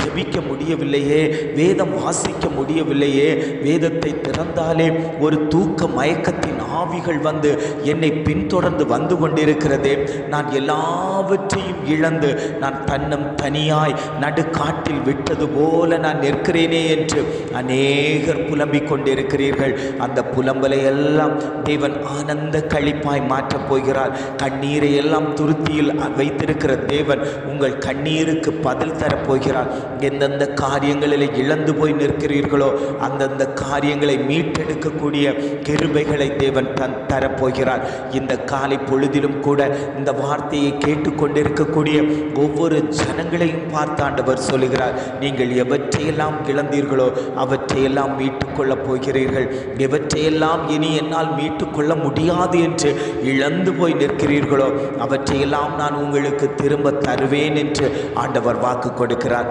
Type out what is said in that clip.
ஜெபிக்க முடியவில்லையே, வேதம் வாசிக்க முடியவில்லையே, வேதத்தை திறந்தாலே ஒரு தூக்க மயக்கத்தின் ஆவிகள் வந்து என்னை பின்தொடர்ந்து வந்து கொண்டிருக்கிறதே, நான் எல்லாவற்றையும் இழந்து நான் தனியாய் நடுக்காட்டில் விட்டது போல நான் நிற்கிறேனே என்று அநேகர் புலம்பிக் கொண்டிருக்கிறீர்கள். அந்த புலம்பலை எல்லாம் தேவன் ஆனந்த களிப்பாய் மாற்றப் போகிறார். கண்ணீரை எல்லாம் துருத்தியில் வைத்திருக்கிற தேவன் உங்கள் கண்ணீருக்கு பதில் தரப்போகிறார். எந்தெந்த காரியங்களில் இழந்து போய் நிற்கிறீர்களோ அந்தந்த காரியங்களை மீட்டெடுக்கக்கூடிய கிருபைகளை தேவன் தரப்போகிறார். இந்த காலை பொழுதிலும் கூட இந்த வார்த்தையை கேட்டுக்கொண்டிருக்கக்கூடிய ஒவ்வொரு ஜனங்களையும் பார்த்து ஆண்டவர் சொல்லுகிறார், நீங்கள் எவற்றையெல்லாம் இழந்தீர்களோ அவற்றையெல்லாம் மீட்டுக்கொள்ளப் போகிறீர்கள். எவற்றையெல்லாம் இனி என்னால் மீட்டுக்கொள்ள முடியாது என்று இழந்து போய் நிற்கிறீர்களோ அவற்றையெல்லாம் நான் உங்களுக்கு திரும்ப தருவேன் என்று ஆண்டவர் வாக்கு கொடுக்கிறார்.